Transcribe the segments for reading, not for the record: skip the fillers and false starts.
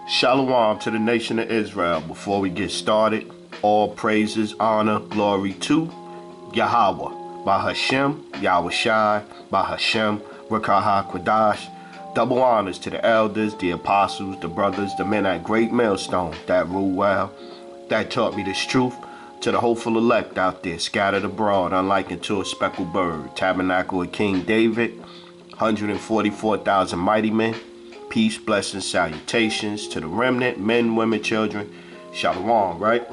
Shalom to the nation of Israel. Before we get started, all praises, honor, glory to Yahweh, by Hashem, Yahweh Shai, by Hashem, Rakaha Kwadash. Double honors to the elders, the apostles, the brothers, the men at Great Millstone that rule well, that taught me this truth. To the hopeful elect out there, scattered abroad, unlike unto a speckled bird, tabernacle of King David, 144,000 mighty men. Peace, blessings, salutations to the remnant, men, women, children. Shalom, right?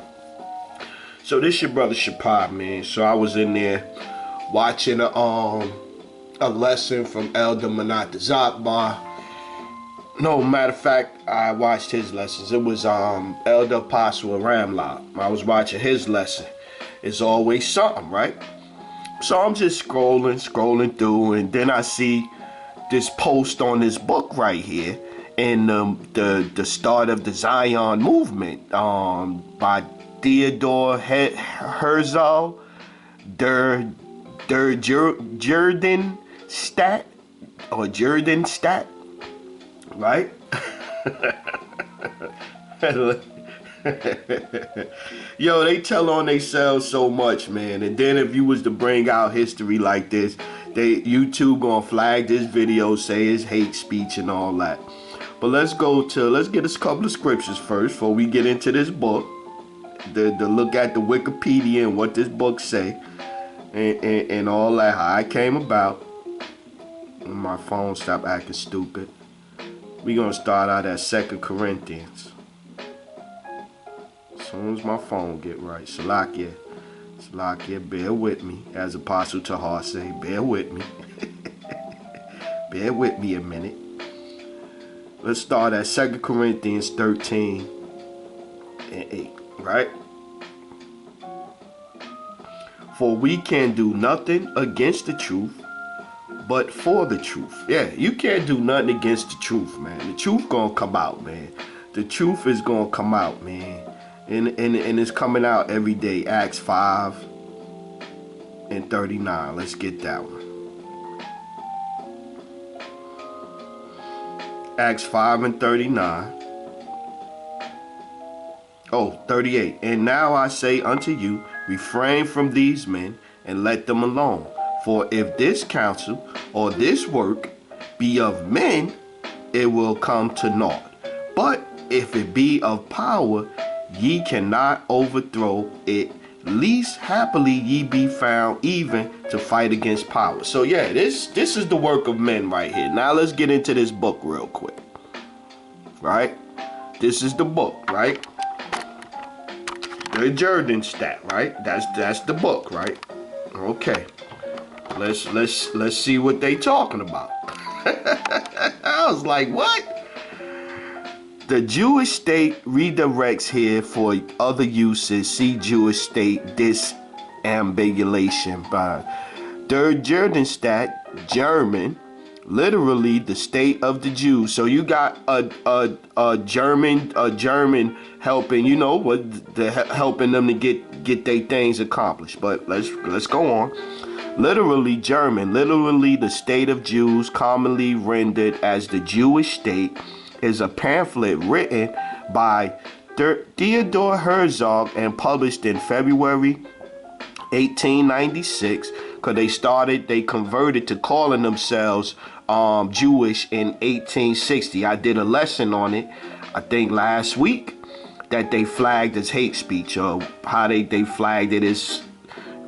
So this your brother Shapad, man. So I was in there watching a lesson from Elder Manat Zakbar. No, matter of fact, I watched his lessons. It was Elder Apostle Ramla. I was watching his lesson. It's always something, right? So I'm just scrolling through, and then I see this post on this book right here in the start of the Zion movement by Theodore Herzl der Judenstaat or Judenstaat, right? Yo, they tell on themselves so much, man. And then if you was to bring out history like this, YouTube gonna flag this video, say it's hate speech and all that. But let's get a couple of scriptures first before we get into this book. The look at the Wikipedia and what this book say, and all that, how it came about. My phone stopped acting stupid. We gonna start out at 2 Corinthians. As soon as my phone get right, Salakia, bear with me. As Apostle Tahar say, bear with me. Bear with me a minute. Let's start at 2 Corinthians 13 and 8, right? For we can do nothing against the truth, but for the truth. Yeah, you can't do nothing against the truth, man. The truth gonna come out, man. The truth is gonna come out, man. And it's coming out every day. Acts 5 and 39. Let's get that one. Acts 5 and 39. Oh, 38. And now I say unto you, refrain from these men and let them alone. For if this counsel or this work be of men, it will come to naught. But if it be of power, ye cannot overthrow it, least happily ye be found even to fight against power. So yeah, this is the work of men right here. Now let's get into this book real quick. Right? This is the book, right? The Judenstaat, right? That's the book, right? Okay. Let's see what they talking about. I was like, what? The Jewish state redirects here for other uses. See Jewish state disambulation by Der Judenstaat, German, literally the state of the Jews. So you got a German helping, you know, helping them to get their things accomplished. But let's go on. Literally German, literally the state of Jews, commonly rendered as the Jewish state, is a pamphlet written by Theodore Herzl and published in February 1896. Because they converted to calling themselves Jewish in 1860. I did a lesson on it, I think last week, that they flagged as hate speech, or how they flagged it as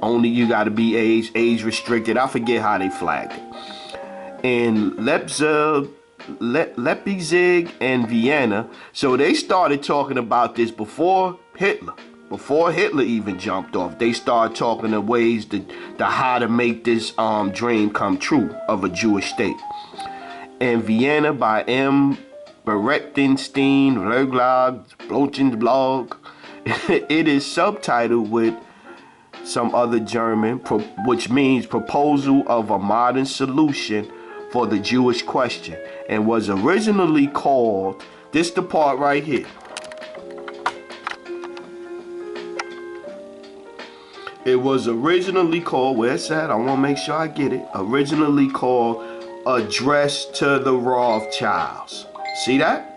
only you got to be age restricted. I forget how they flagged it. In Leipzig and Vienna. So they started talking about this before Hitler even jumped off. They started talking of ways to how to make this dream come true of a Jewish state. In Vienna by M. Beretenstein, Rothschilds blog. It is subtitled with some other German, which means proposal of a modern solution for the Jewish question, and was originally called, this the part right here. It was originally called, where's that? I want to make sure I get it. Originally called Address to the Rothschilds. See that?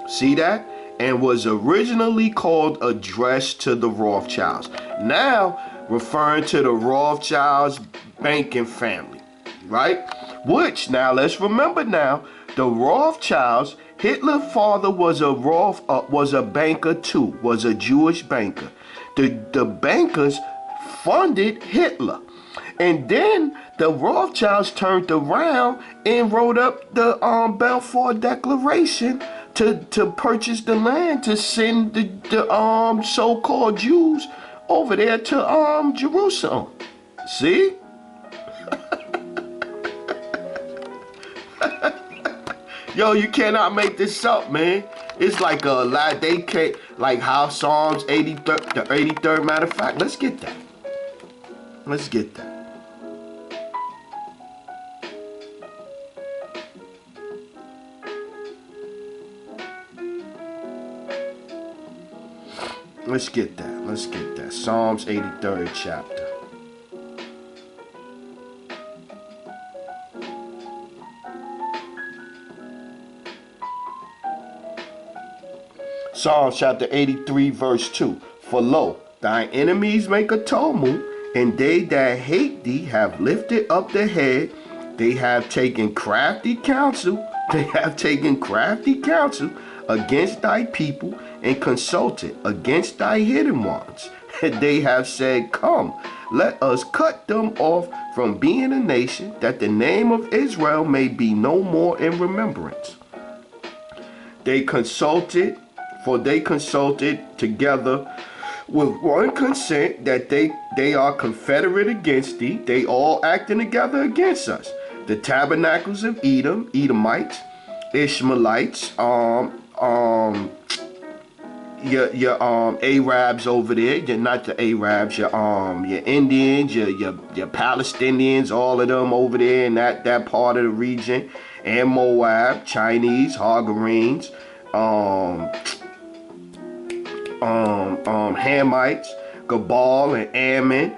See that? And was originally called Address to the Rothschilds. Now referring to the Rothschilds banking family, right? Which, now let's remember now, the Rothschilds, Hitler's father was a banker too, was a Jewish banker. The bankers funded Hitler. And then the Rothschilds turned around and wrote up the Balfour Declaration to purchase the land to send the so-called Jews over there to Jerusalem. See? Yo, you cannot make this up, man. It's like a lot. They can't, like how Psalms 83, the 83rd. Matter of fact, let's get that. Let's get that. Let's get that. Let's get that. Psalms 83rd chapter. Psalms chapter 83 verse 2. For lo, thine enemies make a tumult, and they that hate thee have lifted up their head. They have taken crafty counsel. They have taken crafty counsel against thy people, and consulted against thy hidden ones. And they have said, come, let us cut them off from being a nation, that the name of Israel may be no more in remembrance. They consulted together with one consent that they are confederate against thee. They all acting together against us. The tabernacles of Edom, Edomites, Ishmaelites, your Arabs over there, not the Arabs, your Indians, your Palestinians, all of them over there in that part of the region, and Moab, Chinese, Hagarenes, Hamites, Gabal and Ammon,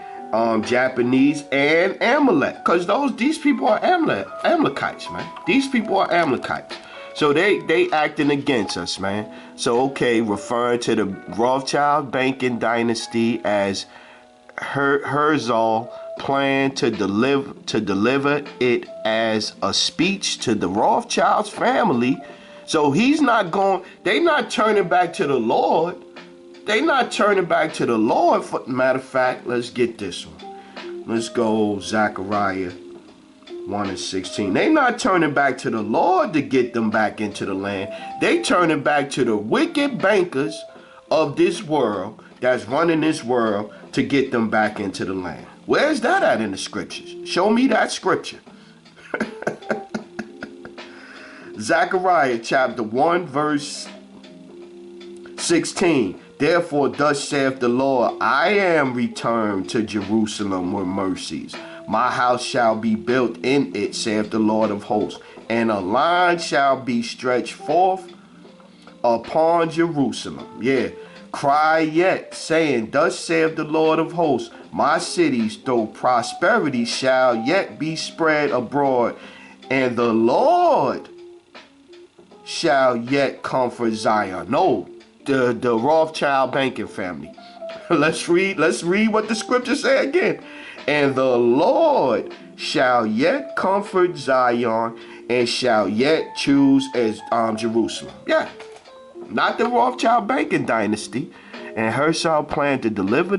Japanese, and Amalek, because these people are Amalekites, man. These people are Amalekites. So they acting against us, man. So okay, referring to the Rothschild banking dynasty as Herzl planned to deliver it as a speech to the Rothschilds family. So he's not going. They not turning back to the Lord. They not turning back to the Lord. Matter of fact, let's get this one. Let's go Zechariah 1:16. They not turning back to the Lord to get them back into the land. They turning back to the wicked bankers of this world that's running this world to get them back into the land. Where's that at in the scriptures? Show me that scripture. Zechariah chapter 1 verse 16. Therefore thus saith the Lord, I am returned to Jerusalem with mercies. My house shall be built in it, saith the Lord of hosts, and a line shall be stretched forth upon Jerusalem. Yeah, cry yet, saying, thus saith the Lord of hosts, my cities, though prosperity, shall yet be spread abroad, and the Lord shall yet comfort Zion. No, the Rothschild banking family. Let's read what the scriptures say again. And the Lord shall yet comfort Zion, and shall yet choose as Jerusalem. Yeah, not the Rothschild banking dynasty. And Herzl planned to deliver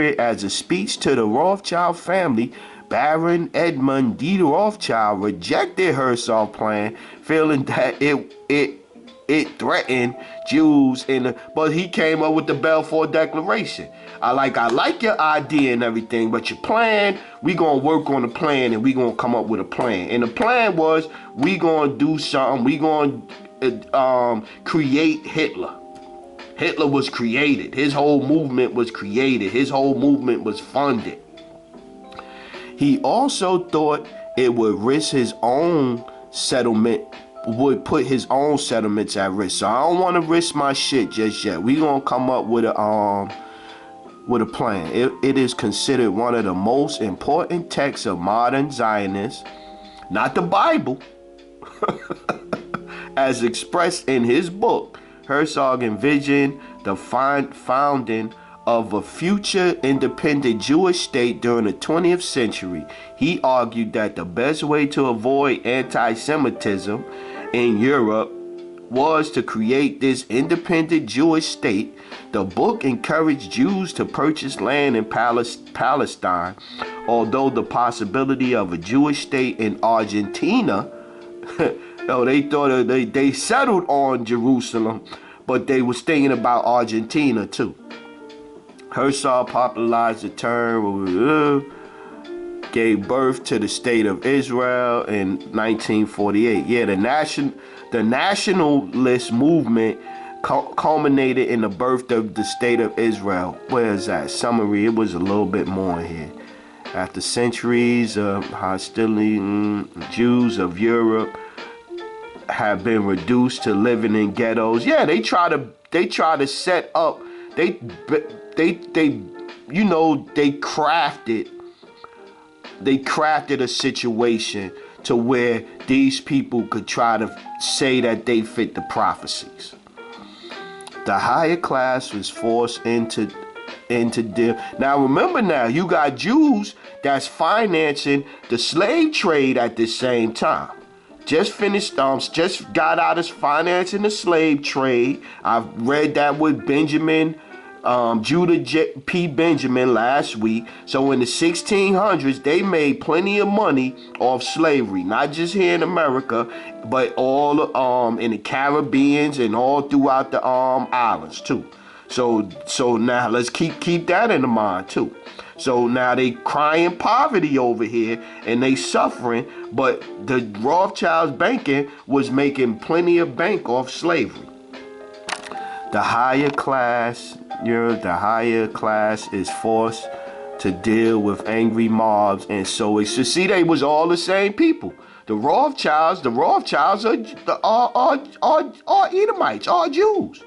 it as a speech to the Rothschild family. Baron Edmund D. Rothschild rejected Herzl's plan, feeling that it threatened Jews but he came up with the Balfour Declaration. I like your idea and everything, but your plan, we gonna work on the plan and we gonna come up with a plan. And the plan was we gonna do something. We gonna create Hitler. Hitler was created. His whole movement was created. His whole movement was funded. He also thought it would risk his own settlement, would put his own settlements at risk. So I don't want to risk my shit just yet. We gonna come up with a plan. It is considered one of the most important texts of modern Zionists, not the Bible. As expressed in his book, Herzog envisioned the founding of a future independent Jewish state during the 20th century. He argued that the best way to avoid anti-Semitism in Europe was to create this independent Jewish state. The book encouraged Jews to purchase land in Palestine, although the possibility of a Jewish state in Argentina, they thought they settled on Jerusalem, but they was thinking about Argentina too. Herzog popularized the term, gave birth to the state of Israel in 1948. Yeah, the nationalist movement culminated in the birth of the state of Israel. Where is that summary? It was a little bit more here. After centuries of hostility, Jews of Europe have been reduced to living in ghettos. Yeah, they try to set up. They crafted a situation to where these people could try to say that they fit the prophecies. The higher class was forced into deal. Now remember, you got Jews that's financing the slave trade at the same time. Just got out of financing the slave trade. I've read that with Judah P. Benjamin last week. So in the 1600s, they made plenty of money off slavery, not just here in America, but all in the Caribbeans and all throughout the islands too. So now let's keep that in mind too. So now they crying poverty over here and they suffering, but the Rothschilds banking was making plenty of bank off slavery. The higher class is forced to deal with angry mobs, and so it's to see they was all the same people. The Rothschilds are Edomites, are Jews.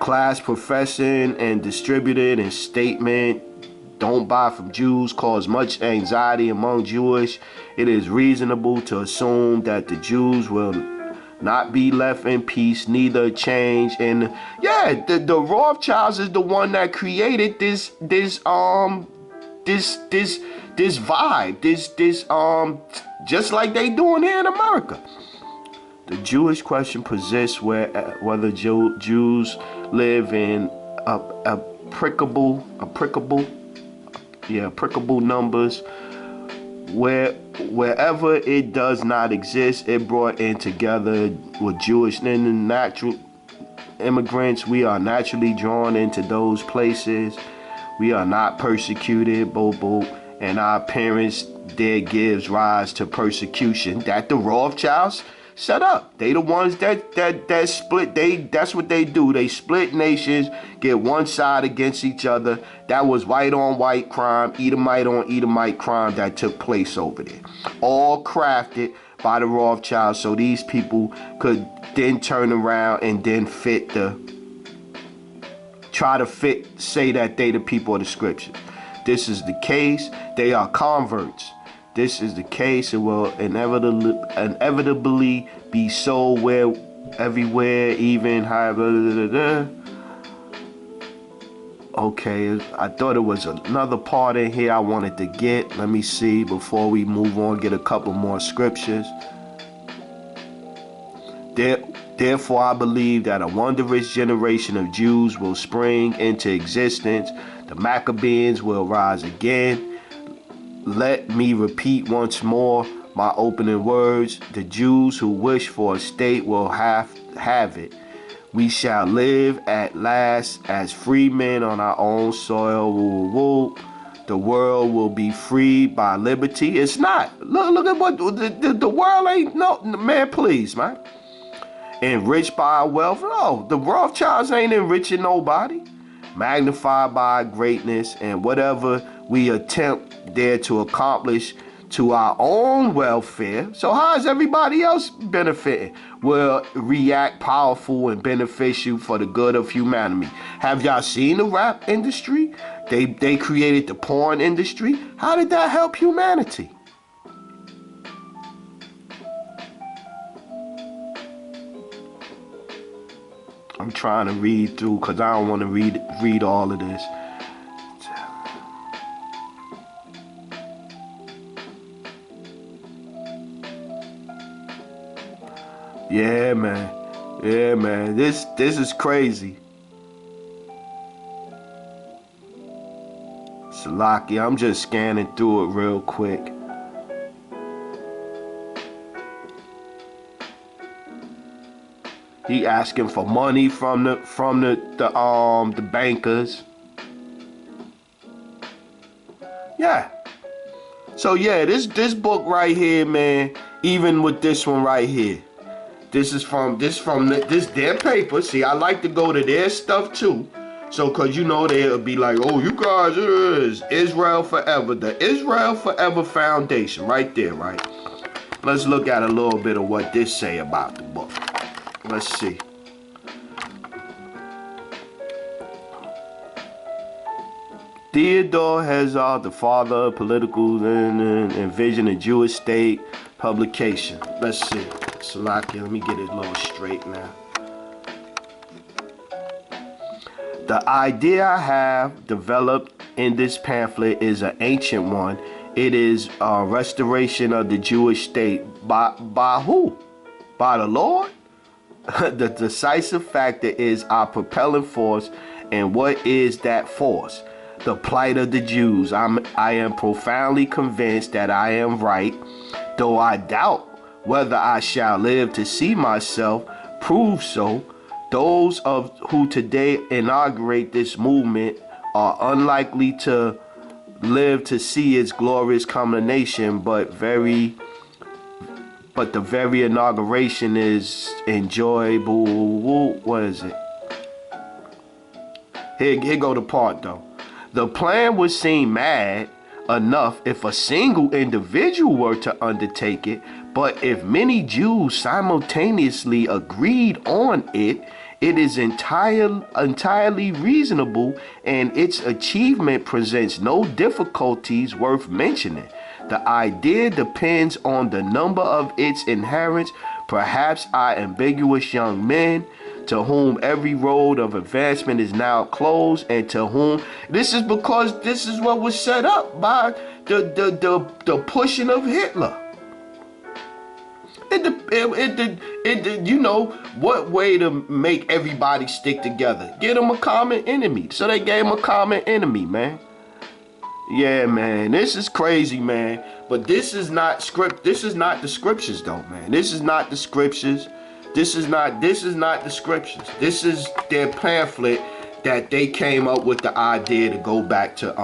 Class professing and distributed in statement, "Don't buy from Jews," caused much anxiety among Jewish. It is reasonable to assume that the Jews will not be left in peace, neither change. And the Rothschilds is the one that created this vibe, just like they doing here in America. The Jewish question persists whether Jews live in applicable numbers. Wherever it does not exist, it brought in together with Jewish and natural immigrants. We are naturally drawn into those places. We are not persecuted, and our parents there gives rise to persecution that the Rothschilds set up. They the ones that split. That's what they do. They split nations, get one side against each other. That was white on white crime, Edomite on Edomite crime that took place over there. All crafted by the Rothschilds, so these people could then turn around and then say that they the people of the scripture. This is the case. They are converts. This is the case. It will inevitably be so everywhere, even however. Okay, I thought it was another part in here I wanted to get. Let me see before we move on. Get a couple more scriptures. Therefore, I believe that a wondrous generation of Jews will spring into existence. The Maccabees will rise again. Let me repeat once more my opening words. The Jews who wish for a state will have it. We shall live at last as free men on our own soil. The world will be freed by liberty. It's not. Look at what the world ain't. No, man, please, man. Enriched by our wealth. No, the Rothschilds ain't enriching nobody. Magnified by our greatness and whatever we attempt there to accomplish to our own welfare. So how is everybody else benefiting? Will react powerful and beneficial for the good of humanity. Have y'all seen the rap industry? They created the porn industry. How did that help humanity? I'm trying to read through because I don't want to read all of this. Yeah, man. Yeah, man. This is crazy. Salaki, I'm just scanning through it real quick. He asking for money from the bankers. Yeah. So yeah, this book right here, man. Even with this one right here, this from their paper. See, I like to go to their stuff too. So, cause you know they'll be like, oh, you guys, it is Israel Forever, the Israel Forever Foundation, right there, right. Let's look at a little bit of what this say about the book. Let's see. Theodore Herzl, the father of political and vision of Jewish state publication. Let's see. Salakia, let me get it a little straight now. The idea I have developed in this pamphlet is an ancient one. It is a restoration of the Jewish state. By who? By the Lord? The decisive factor is our propelling force, and what is that force? The plight of the Jews. I am profoundly convinced that I am right, though I doubt whether I shall live to see myself prove so. Those of who today inaugurate this movement are unlikely to live to see its glorious culmination, but the very inauguration is enjoyable. What is it? Here go the part though. The plan would seem mad enough if a single individual were to undertake it, but if many Jews simultaneously agreed on it, it is entirely reasonable, and its achievement presents no difficulties worth mentioning. The idea depends on the number of its adherents, perhaps our ambiguous young men, to whom every road of advancement is now closed, and to whom this is because this is what was set up by the pushing of Hitler. You know what way to make everybody stick together? Get them a common enemy. So they gave him a common enemy, man. Yeah, man, this is crazy, man. But this is not This is not the scriptures, though, man. This is not the scriptures. This is not the scriptures. This is their pamphlet that they came up with the idea to go back to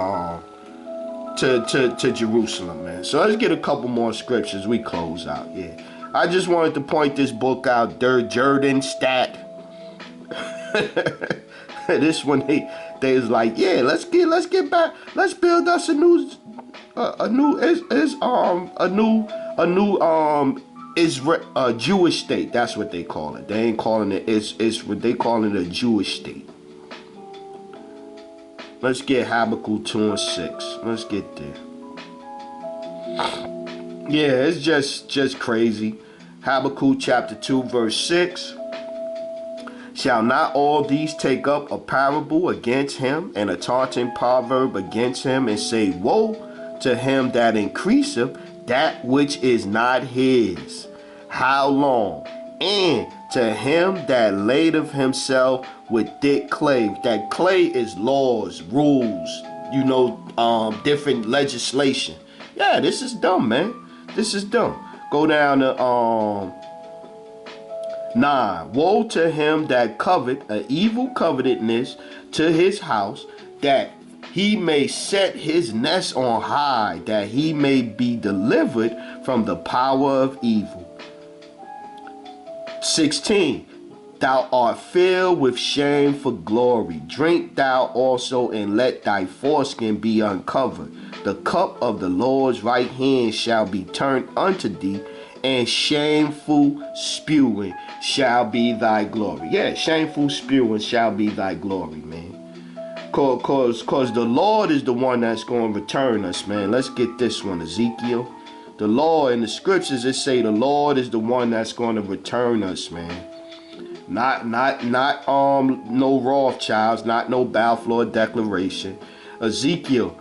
Jerusalem, man. So let's get a couple more scriptures. We close out. Yeah, I just wanted to point this book out. Der Judenstaat. This one they was like, yeah, let's get back. Let's build us a new Jewish state. That's what they call it. They ain't calling it. It's what they calling it, a Jewish state. Let's get Habakkuk 2:6. Let's get there. Yeah, it's just crazy. Habakkuk chapter 2 verse 6. Shall not all these take up a parable against him, and a taunting proverb against him, and say, woe to him that increaseth that which is not his? How long? And to him that ladeth himself with thick clay. That clay is laws, rules, different legislation. Yeah, this is dumb, man. This is dumb. Go down to 9. Woe to him that covet an evil covetedness to his house, that he may set his nest on high, that he may be delivered from the power of evil. 16. Thou art filled with shame for glory. Drink thou also, and let thy foreskin be uncovered. The cup of the Lord's right hand shall be turned unto thee, and shameful spewing shall be thy glory. Yeah, shameful spewing shall be thy glory, man. Cause the Lord is the one that's going to return us, man. Let's get this one, Ezekiel. The Lord, in the scriptures, it say the Lord is the one that's going to return us, man. Not no Rothschilds, not no Balfour Declaration. Ezekiel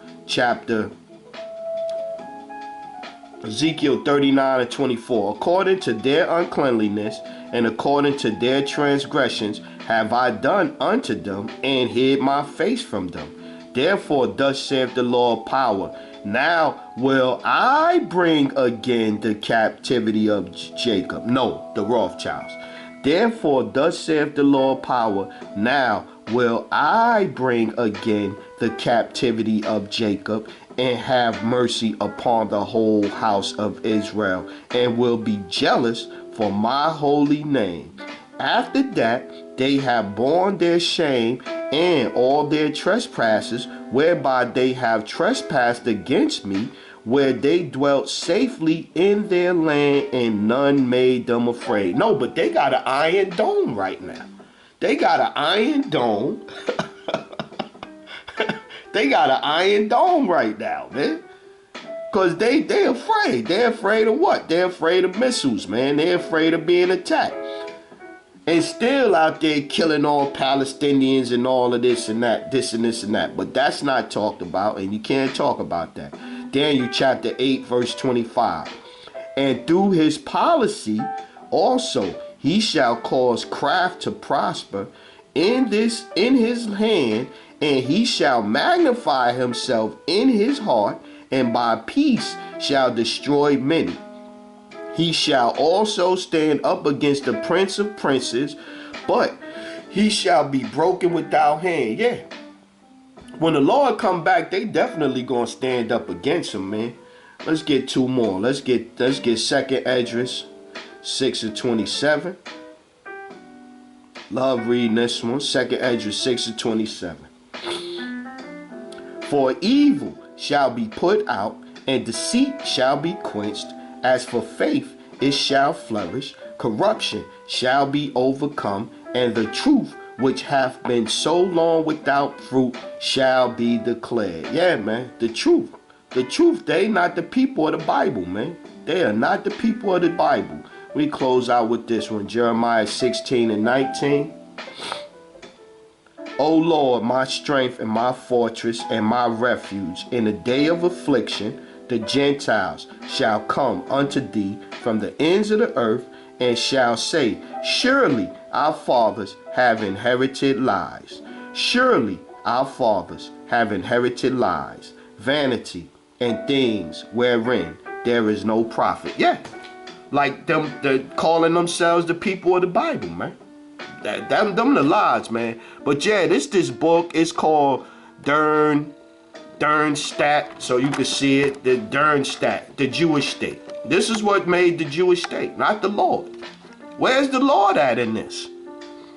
39 and 24. According to their uncleanliness and according to their transgressions have I done unto them, and hid my face from them. Therefore thus saith the Lord power, now will I bring again the captivity of Jacob. No, the Rothschilds. Therefore thus saith the Lord power, now will I bring again the captivity of Jacob, and have mercy upon the whole house of Israel, and will be jealous for my holy name. After that they have borne their shame and all their trespasses, whereby they have trespassed against me, where they dwelt safely in their land, and none made them afraid. No, but they got an iron dome right now. They got an iron dome. They got an iron dome right now, man. Because they afraid. They're afraid of what? They're afraid of missiles, man. They're afraid of being attacked. And still out there killing all Palestinians and all of this and that, this and this and that. But that's not talked about, and you can't talk about that. Daniel chapter 8, verse 25. And through his policy also he shall cause craft to prosper in his hand, and he shall magnify himself in his heart, and by peace shall destroy many. He shall also stand up against the prince of princes, but he shall be broken without hand. Yeah. When the Lord come back, they definitely gonna stand up against him, man. Let's get two more. Let's get 2nd Esdras 6 and 27. Love reading this one. 2nd Esdras 6 and 27. For evil shall be put out, and deceit shall be quenched. As for faith, it shall flourish. Corruption shall be overcome, and the truth which hath been so long without fruit shall be declared. Yeah, man, the truth. The truth, they not the people of the Bible, man. They are not the people of the Bible. We close out with this one, Jeremiah 16 and 19. O Lord, my strength and my fortress and my refuge, in the day of affliction, the Gentiles shall come unto thee from the ends of the earth, and shall say, surely our fathers have inherited lies. Surely our fathers have inherited lies, vanity, and things wherein there is no profit. Yeah, like them, they're calling themselves the people of the Bible, man. Them the lies, man. But yeah, this book is called Judenstaat, so you can see it. The Judenstaat, the Jewish state. This is what made the Jewish state, not the Lord. Where's the Lord at in this?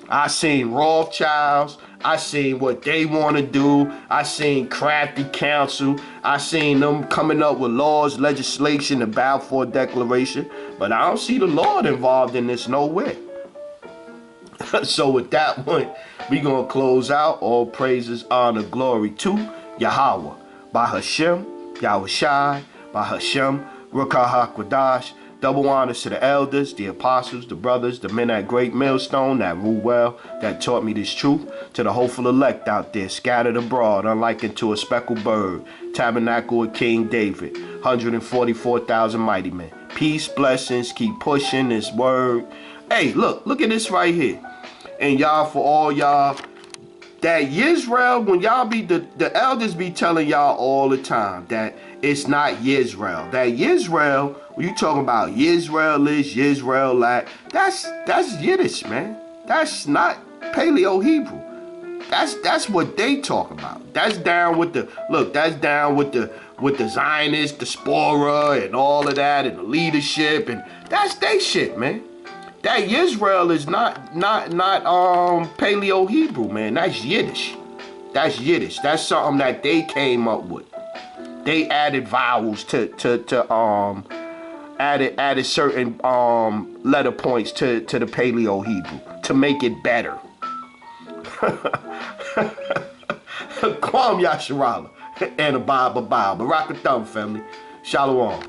I seen Rothschilds. I seen what they want to do. I seen crafty counsel. I seen them coming up with laws, legislation, the Balfour Declaration. But I don't see the Lord involved in this nowhere. So with that one, we gonna close out. All praises, honor, glory to Yahweh. By Hashem, Yahushai, by Hashem, Ruach HaKodesh. Double honors to the elders, the apostles, the brothers, the men at Great Millstone that rule well, that taught me this truth. To the hopeful elect out there, scattered abroad, unlike unto a speckled bird. Tabernacle of King David, 144,000 mighty men. Peace, blessings, keep pushing this word. Hey, look at this right here. And y'all, for all y'all, that Yisrael, when y'all be, the elders be telling y'all all the time that it's not Yisrael. That Yisrael, when you talking about Yisrael is, Yisrael that, that's Yiddish, man. That's not Paleo-Hebrew. That's what they talk about. That's down with the, look, that's down with the Zionists, the Spora, and all of that, and the leadership, and that's they shit, man. That Yisrael is not Paleo Hebrew, man. That's Yiddish. That's Yiddish. That's something that they came up with. They added vowels added certain letter points to the Paleo Hebrew to make it better. Kwam Yasharala and a Barakah Thumb family. Shalom.